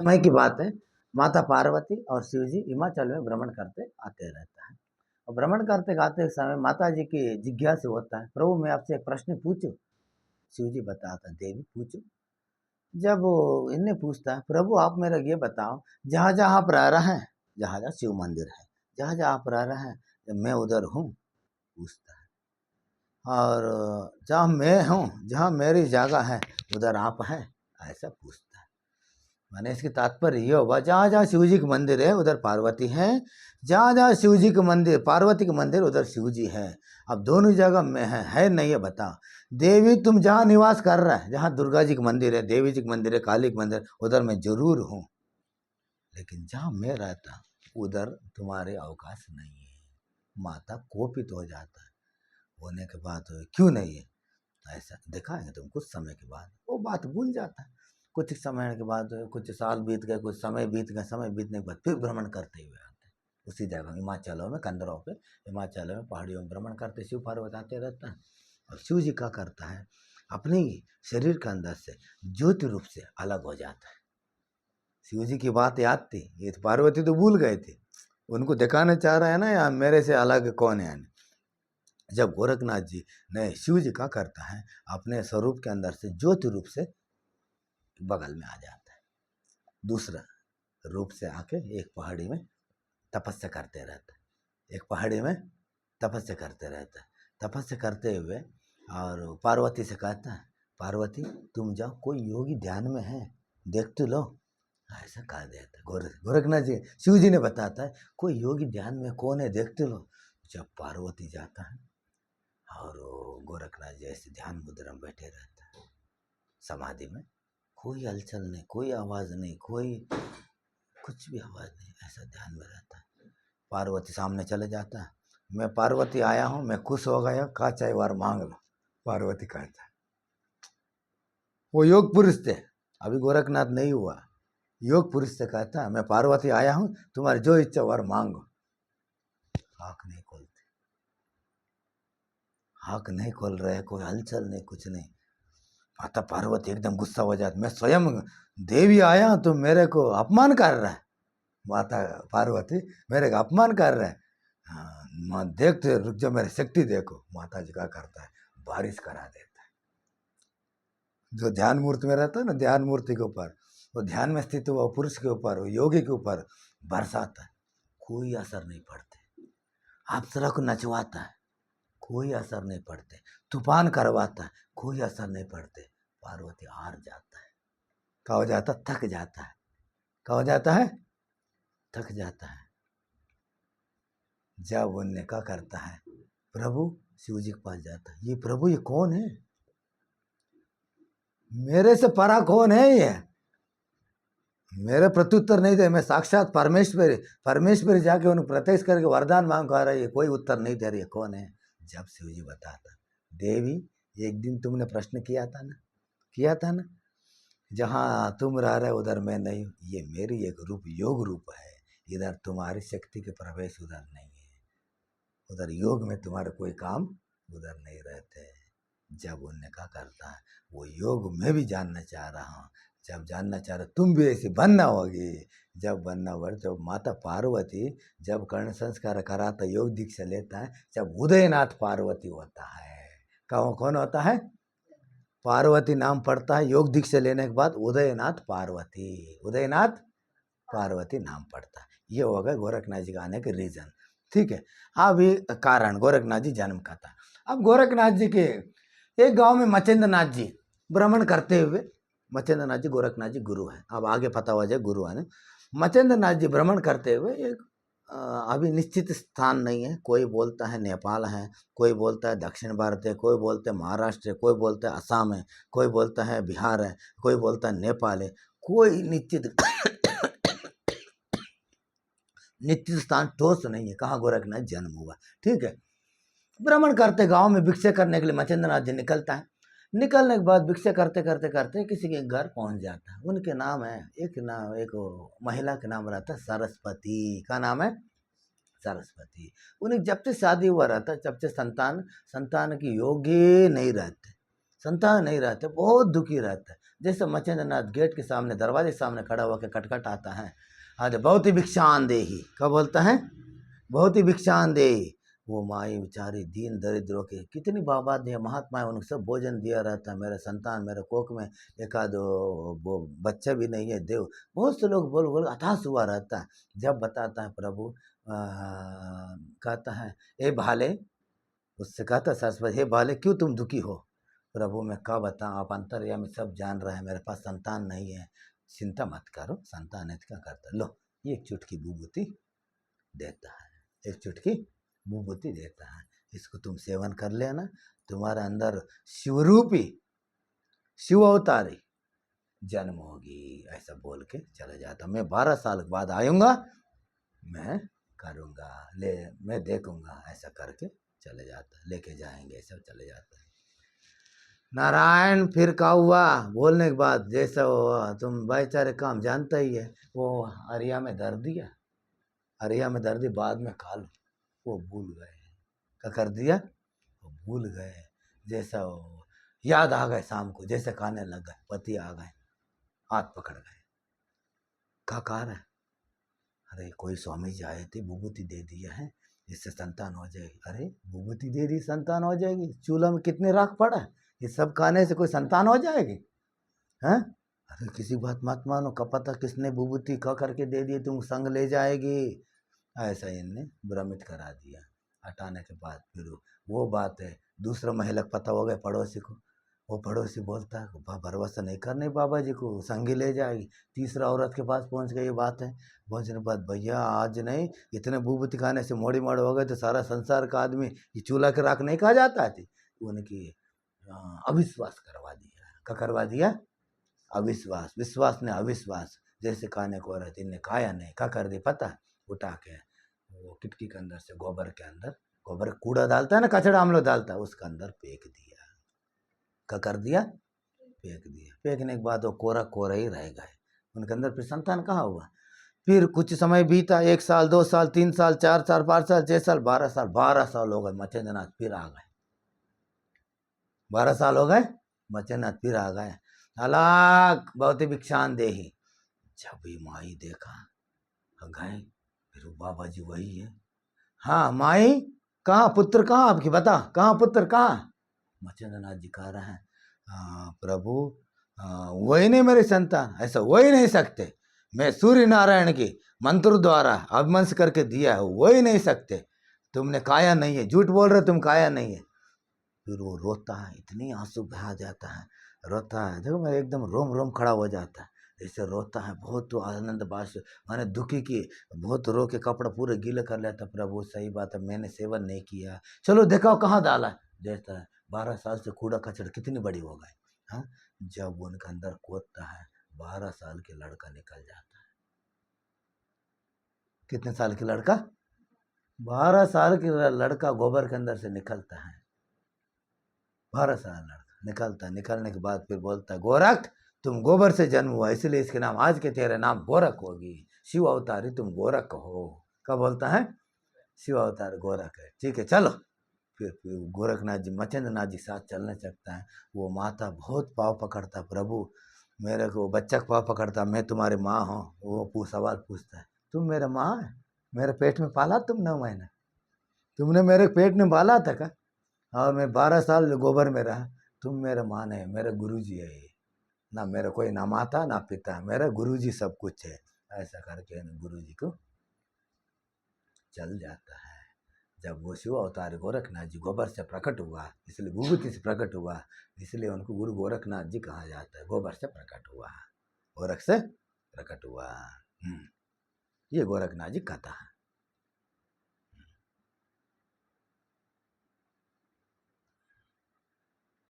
समय की बात है, माता पार्वती और शिव जी हिमाचल में भ्रमण करते आते रहता है। और भ्रमण करते गाते समय माता जी की जिज्ञासु होता है, प्रभु मैं आपसे एक प्रश्न पूछूं? शिव जी बताता, देवी पूछो। जब वो इन्हें पूछता है, प्रभु आप मेरा ये बताओ, जहाँ जहाँ आप रह रहे हैं, जहाँ जहाँ शिव मंदिर है, जहाँ जहाँ आप रह रहे हैं, मैं उधर हूँ, पूछता है। और जहाँ मैं हूँ, जहाँ मेरी जगह है, उधर आप हैं, ऐसा पूछता है। माने इसकी तात्पर्य ये होगा, जहाँ जहाँ शिव जी का मंदिर है उधर पार्वती है, जहाँ जहाँ शिव जी का मंदिर, पार्वती का मंदिर, उधर शिव जी है। अब दोनों जगह में है नहीं, है बता। देवी तुम जहाँ निवास कर रहा है, जहाँ दुर्गा जी का मंदिर है, देवी जी का मंदिर है, काली का मंदिर, उधर मैं जरूर हूँ, लेकिन जहाँ मैं रहता उधर तुम्हारे अवकाश नहीं है। माता कोपित हो जाता है, होने के बाद क्यों नहीं है, ऐसा दिखाएंगे तुम कुछ समय के बाद। वो बात भूल जाता है। कुछ समय के बाद, कुछ साल बीत गए, कुछ समय बीत गए, समय बीतने के बाद फिर भ्रमण करते हुए आते हैं उसी जगह हिमाचलों में, कंदरों पे, हिमाचल में पहाड़ियों में भ्रमण करते, शिव पार्वती आते रहता है। और शिव जी क्या करता है, अपनी शरीर के अंदर से ज्योति रूप से अलग हो जाता है। शिव जी की बात याद थी, ये तो पार्वती तो भूल गए थे, उनको दिखाना चाह रहा है ना, या मेरे से अलग कौन है। जब गोरखनाथ जी ने, शिव जी का करता है, अपने स्वरूप के अंदर से ज्योति रूप से बगल में आ जाता है, दूसरा रूप से आके एक पहाड़ी में तपस्या करते रहता है, एक पहाड़ी में तपस्या करते रहता है। तपस्या करते हुए और पार्वती से कहता है, पार्वती तुम जाओ, कोई योगी ध्यान में है, देख तो लो, ऐसा कह देता है। गोरखनाथ जी, शिव जी ने बताता है, कोई योगी ध्यान में कौन है, देख तो लो। जब पार्वती जाता है और गोरखनाथ जी ऐसे ध्यान मुद्रा में बैठे रहता है, समाधि में, कोई हलचल नहीं, कोई आवाज़ नहीं, कोई कुछ भी आवाज़ नहीं, ऐसा ध्यान में रहता है। पार्वती सामने चले जाता है, मैं पार्वती आया हूँ, मैं खुश हो गया, का चाहे वार मांग लो, पार्वती कहता है। वो योग पुरुष थे, अभी गोरखनाथ नहीं हुआ, योग पुरुष से कहता है, मैं पार्वती आया हूँ, तुम्हारी जो इच्छा वर मांगो। आँख नहीं खोलते, आँख नहीं खोल रहे, कोई हलचल नहीं, कुछ नहीं। माता पार्वती एकदम गुस्सा हो जाती, मैं स्वयं देवी आया तो मेरे को अपमान कर रहा है। माता पार्वती मेरे का अपमान कर रहा है। हाँ, माँ देखते रुक जाओ, मेरी शक्ति देखो। माता जी क्या करता है, बारिश करा देता है। जो ध्यान मूर्ति में रहता है ना, ध्यान मूर्ति के ऊपर, वो ध्यान में स्थित हुआ पुरुष के ऊपर, वो योगी के ऊपर बरसाता है, कोई असर नहीं पड़ते। अप्सरा को नचवाता है, कोई असर नहीं पड़ते। तूफान करवाता है, कोई असर नहीं पड़ते। पार्वती हार जाता है, क्या हो जाता, थक जाता है। क्या हो जाता है, थक जाता है। जब उनने क्या करता है, प्रभु शिव जी के पास जाता है, ये प्रभु ये कौन है, मेरे से परा कौन है ये, मेरे प्रत्युत्तर नहीं दे, मैं साक्षात परमेश्वरी, परमेश्वरी जाके उन्हें प्रत्यक्ष करके वरदान मांग कर रही है, कोई उत्तर नहीं दे रही है, कौन है। जब शिव जी बताता, देवी एक दिन तुमने प्रश्न किया था ना, किया था ना, जहाँ तुम रह रहे उधर मैं नहीं हूँ, ये मेरी एक रूप, योग रूप है, इधर तुम्हारी शक्ति के प्रवेश उधर नहीं है, उधर योग में तुम्हारे कोई काम उधर नहीं रहते। जब उनने कहा करता है, वो योग में भी जानना चाह रहा हूँ, जब जानना चाह रहे तुम भी ऐसी बनना होगी, जब बनना होगा, जब माता पार्वती जब कर्ण संस्कार कराता, योग दीक्षा लेता है, जब उदयनाथ पार्वती होता है, कौन होता है, पार्वती नाम पड़ता है, योग दीक्षा लेने के बाद उदयनाथ पार्वती, उदयनाथ पार्वती नाम पड़ता है। ये हो गए गोरखनाथ जी का आने के रीजन। ठीक है, अभी कारण गोरखनाथ जी जन्म का था। अब गोरखनाथ जी के एक गांव में मचेंद्र नाथ जी भ्रमण करते हुए, मचेंद्र नाथ जी गोरखनाथ जी गुरु हैं, अब आगे पता हो जाए गुरु है। मचेंद्र नाथ जी भ्रमण करते हुए एक अभी निश्चित स्थान नहीं है, कोई बोलता है नेपाल है, कोई बोलता है दक्षिण भारत है, कोई बोलता है महाराष्ट्र है, कोई बोलता है असम है, कोई बोलता है बिहार है, कोई बोलता है नेपाल है, कोई निश्चित निश्चित स्थान ठोस नहीं है कहाँ गोरखनाथ जन्म हुआ। ठीक है, भ्रमण करते गांव में भिक्षा करने के लिए मचेंद्र नाथ जी निकलता है। निकलने के बाद भिक्षा करते करते करते किसी के घर पहुंच जाता है। उनके नाम है, एक महिला के नाम रहता है सरस्वती। का नाम है, सरस्वती। उन्हें जब से शादी हुआ रहता है, जब से संतान संतान की योग्य नहीं रहते, संतान नहीं रहते, बहुत दुखी रहता है। जैसे मच्छिंद्रनाथ गेट के सामने, दरवाजे के सामने खड़ा होकर खटखट आता है, आज बहुत ही भिक्षान देही, क्या बोलता है, बहुत ही भिक्षान देही। वो माई बेचारी दीन दरिद्रों के कितनी बाबा दिया, महात्मा है, उनको सब भोजन दिया रहता है। मेरे संतान, मेरे कोख में एक आध वो बच्चा भी नहीं है, देव। बहुत से लोग बोल बोल हताश हुआ रहता है। जब बताता है प्रभु, कहता है ए भाले, उससे कहता सरस्वती, हे भाले क्यों तुम दुखी हो। प्रभु मैं क्या बताऊँ, आप अंतर्यामी सब जान रहे हैं, मेरे पास संतान नहीं है, चिंता मत करो, संतान है तो क्या करता। लो ये एक चुटकी विभूति देता है, एक चुटकी विभूति देता है, इसको तुम सेवन कर लेना, तुम्हारे अंदर शिवरूपी, शिव अवतारी जन्म होगी। ऐसा बोल के चले जाता। मैं 12 साल के बाद आऊँगा, मैं करूँगा, ले मैं देखूँगा, ऐसा करके चले जाता, लेके जाएंगे, सब चले जाता है। नारायण फिर क्या हुआ, बोलने के बाद जैसा हुआ, तुम भाईचारे काम जानता ही है। वो अरिया में धर दिया, अरिया में धर दी, बाद में खा लो, वो भूल गए। क्या कर दिया, वो भूल गए। जैसा वो याद आ गए, शाम को जैसे खाने लग गए, पति आ गए, हाथ पकड़ गए, क्या कह रहे, अरे कोई स्वामी जी आए थे, विभूति दे दिया है, इससे संतान हो जाएगी। अरे विभूति दे दी, संतान हो जाएगी, चूल्हा में कितने राख पड़ा है, ये सब खाने से कोई संतान हो जाएगी, हैं? अरे किसी बात मत मानो, का पता किसने विभूति का करके दे दिए, तुम संग ले जाएगी। ऐसा इनने भ्रमित करा दिया। हटाने के बाद फिर वो बात है, दूसरा महिला पता हो गया पड़ोसी को, वो पड़ोसी बोलता है भरोसा नहीं करने बाबा जी को, संगी ले जाएगी। तीसरा औरत के पास पहुंच गई, ये बात है। पहुंचने के बाद भैया आज नहीं, इतने विभूति खाने से मोड़ी मोड़ हो गए तो सारा संसार का आदमी ये चूल्हा के राख नहीं खा जाता थी। उनकी अविश्वास करवा दिया। क्या करवा दिया, अविश्वास। विश्वास ने अविश्वास, जैसे खाने को औरत इनने खाया नहीं, क्या कर दी पता, उठा के वो किटकी के अंदर से गोबर के अंदर, गोबर कूड़ा डालता है ना, कचड़ा हम लोग डालता है, उसके अंदर फेंक दिया। क्या कर दिया, फेंक दिया। फेंकने के बाद वो कोरा कोरा ही रह गए, उनके अंदर फिर संतान कहाँ हुआ। फिर कुछ समय बीता, 1 साल 2 साल 3 साल 4 साल 5 साल 6 साल 12 साल, 12 साल हो गए। मच्छिंद्रनाथ फिर आ गए, 12 साल हो गए, मच्छिंद्रनाथ फिर आ गए। अलग बहुत ही भिक्षान देही। जब ये माई देखा गए, फिर वो बाबा जी वही है। हाँ माई कहाँ, पुत्र कहाँ आपकी, बता कहाँ पुत्र कहाँ। मच्छिंद्रनाथ जी कह रहे हैं, प्रभु वही नहीं मेरे संतान, ऐसा हो ही नहीं सकते, मैं सूर्य नारायण की मंत्र द्वारा अभिमंस करके दिया है, वो ही नहीं सकते, तुमने खाया नहीं है, झूठ बोल रहे तुम, खाया नहीं है। फिर वो रोता है, इतनी आंसू बहा जाता है, रोता है, देखो मेरे एकदम रोम रोम खड़ा हो जाता है, ऐसे रोता है, बहुत तो आनंद बाश, मैंने दुखी की, बहुत रो के कपड़ा पूरे गीले कर लेता। प्रभु सही बात है, मैंने सेवन नहीं किया, चलो दिखाओ कहाँ डाला। जैसा 12 साल से कूड़ा कचड़ कितनी बड़ी हो गई। हाँ, जब उनके अंदर खोदता है, 12 साल के लड़का निकल जाता है। कितने साल के लड़का, 12 साल के लड़का गोबर के अंदर से निकलता है। 12 साल लड़का निकलता, निकलने के बाद फिर बोलता है, गोरख तुम गोबर से जन्म हुआ, इसलिए इसके नाम आज के तेरे नाम गोरख होगी, शिव अवतारी तुम गोरख हो। क्या बोलता है, शिव अवतार गोरख है, ठीक है चलो। फिर गोरखनाथ जी मच्छिंद्रनाथ जी साथ चलने लगता है। वो माता बहुत पाँव पकड़ता, प्रभु मेरे को बच्चा पाँव पकड़ता, मैं तुम्हारी माँ हूँ। वो सवाल पूछता है, तुम मेरा माँ है, मेरे पेट में पाला तुम 9 महीने, तुमने मेरे पेट में पाला था क्या, और मैं 12 साल गोबर में रहा, तुम मेरे माँ नहीं, मेरे गुरु जी है, ना मेरा कोई ना माता ना पिता, मेरा गुरु जी सब कुछ है। ऐसा करके गुरु जी को चल जाता है। जब वो शिव अवतार गोरखनाथ जी गोबर से प्रकट हुआ, इसलिए विभूति से प्रकट हुआ, इसलिए उनको गुरु गोरखनाथ जी कहा जाता है। गोबर से प्रकट हुआ, गोरख से प्रकट हुआ। ये गोरखनाथ जी कथा है।